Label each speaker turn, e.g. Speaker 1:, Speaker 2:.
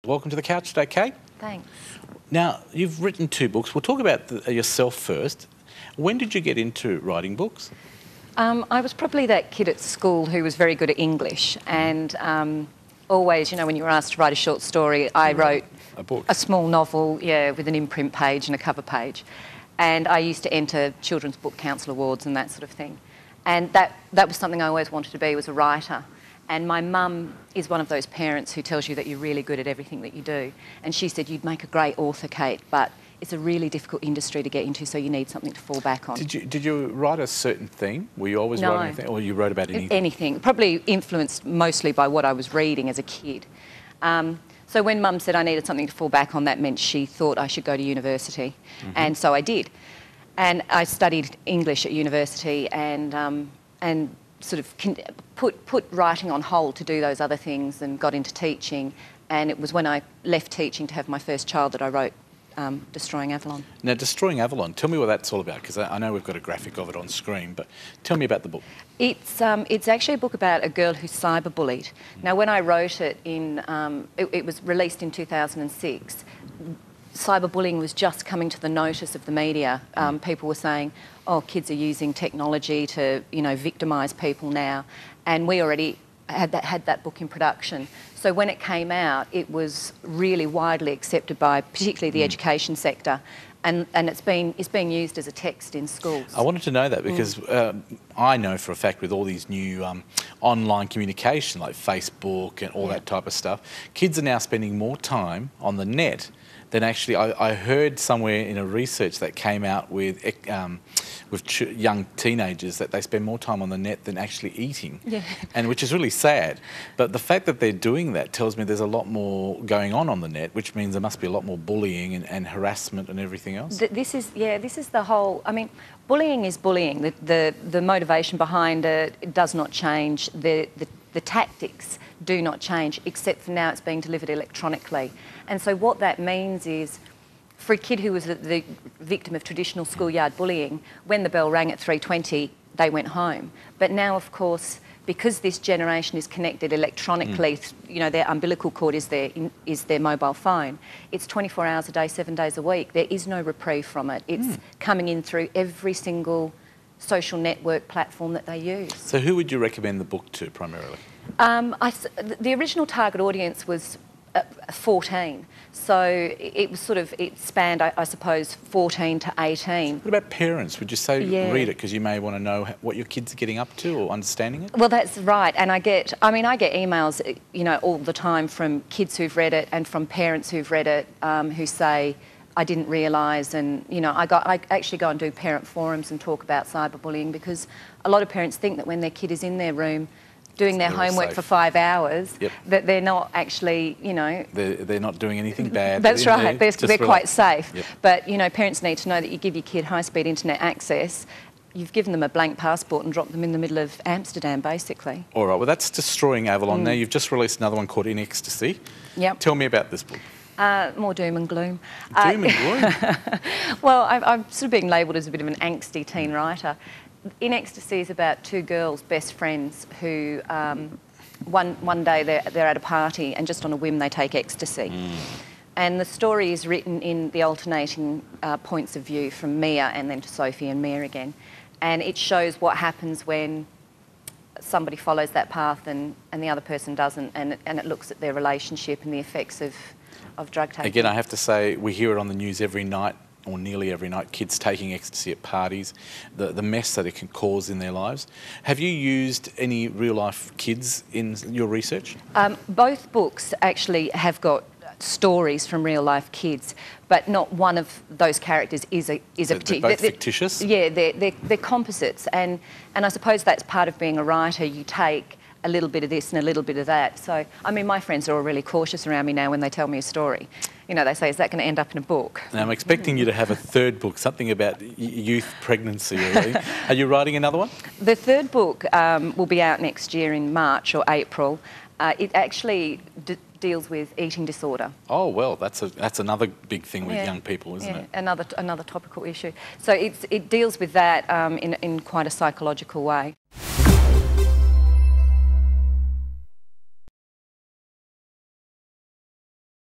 Speaker 1: Welcome to the couch today, Kate.
Speaker 2: Thanks.
Speaker 1: Now, you've written 2 books. We'll talk about yourself first. When did you get into writing books?
Speaker 2: I was probably that kid at school who was very good at English, and always, when you were asked to write a short story, I wrote a small novel, with an imprint page and a cover page. And I used to enter Children's Book Council Awards and that sort of thing. And that was something I always wanted to be, was a writer. And my mum is one of those parents who tells you that you're really good at everything that you do. And she said, you'd make a great author, Kate, but it's a really difficult industry to get into, so you need something to fall back on.
Speaker 1: Did you write a certain theme? Were you always writing anything, or you wrote about anything?
Speaker 2: Anything. Probably influenced mostly by what I was reading as a kid. So when Mum said I needed something to fall back on, that meant she thought I should go to university. And so I did. And I studied English at university and sort of put writing on hold to do those other things and got into teaching. And it was when I left teaching to have my first child that I wrote Destroying Avalon.
Speaker 1: Now, Destroying Avalon, tell me what that's all about, because I know we've got a graphic of it on screen, but tell me about the book.
Speaker 2: It's actually a book about a girl who's cyberbullied. Now, when I wrote it it was released in 2006, cyberbullying was just coming to the notice of the media. People were saying, oh, kids are using technology to, victimise people now. And we already had that book in production. So when it came out, it was really widely accepted by particularly the education sector. And it's being used as a text in schools.
Speaker 1: I wanted to know that because I know for a fact with all these new online communication like Facebook and all that type of stuff, kids are now spending more time on the net than actually, I heard somewhere in a research that came out with young teenagers that they spend more time on the net than actually eating, and which is really sad. But the fact that they're doing that tells me there's a lot more going on the net, which means there must be a lot more bullying and harassment and everything else.
Speaker 2: This is the whole. I mean, bullying is bullying. The motivation behind it does not change. The tactics do not change, except for now it's being delivered electronically. And so what that means is, for a kid who was the victim of traditional schoolyard bullying, when the bell rang at 3:20, they went home. But now, of course, because this generation is connected electronically, their umbilical cord is their mobile phone. It's 24 hours a day, 7 days a week. There is no reprieve from it. It's coming in through every single social network platform that they use.
Speaker 1: So who would you recommend the book to primarily?
Speaker 2: The original target audience was 14, so it spanned, I suppose, 14 to 18.
Speaker 1: What about parents? Would you say read it because you may want to know what your kids are getting up to or understanding it?
Speaker 2: Well, that's right, and I get emails, all the time from kids who've read it and from parents who've read it who say, I didn't realise, and I actually go and do parent forums and talk about cyberbullying, because a lot of parents think that when their kid is in their room doing their homework for 5 hours, that they're not actually,
Speaker 1: They're not doing anything bad.
Speaker 2: That's right, they're quite safe. But, parents need to know that you give your kid high-speed internet access, you've given them a blank passport and dropped them in the middle of Amsterdam, basically.
Speaker 1: All right, well, that's Destroying Avalon. Now, you've just released another one called In Ecstasy.
Speaker 2: Yep.
Speaker 1: Tell me about this book.
Speaker 2: More doom and gloom.
Speaker 1: Doom and gloom?
Speaker 2: Well, I'm sort of being labelled as a bit of an angsty teen writer. In Ecstasy is about 2 girls, best friends, who one day they're at a party and just on a whim they take ecstasy. And the story is written in the alternating points of view from Mia and then to Sophie and Mia again. And it shows what happens when somebody follows that path and the other person doesn't, and it looks at their relationship and the effects of drug taking.
Speaker 1: Again, I have to say, we hear it on the news every night, or nearly every night, kids taking ecstasy at parties, the mess that it can cause in their lives. Have you used any real-life kids in your research?
Speaker 2: Both books actually have got stories from real-life kids, but not one of those characters is a particular...
Speaker 1: They're both fictitious?
Speaker 2: Yeah, they're composites, and I suppose that's part of being a writer. You take a little bit of this and a little bit of that. So, I mean, my friends are all really cautious around me now when they tell me a story. They say, is that going to end up in a book?
Speaker 1: Now, I'm expecting you to have a third book, something about youth pregnancy, really. Are you writing another one?
Speaker 2: The third book will be out next year in March or April. It actually deals with eating disorder.
Speaker 1: Oh, well, that's another big thing with young people, isn't it?
Speaker 2: Another topical issue. So it deals with that in quite a psychological way.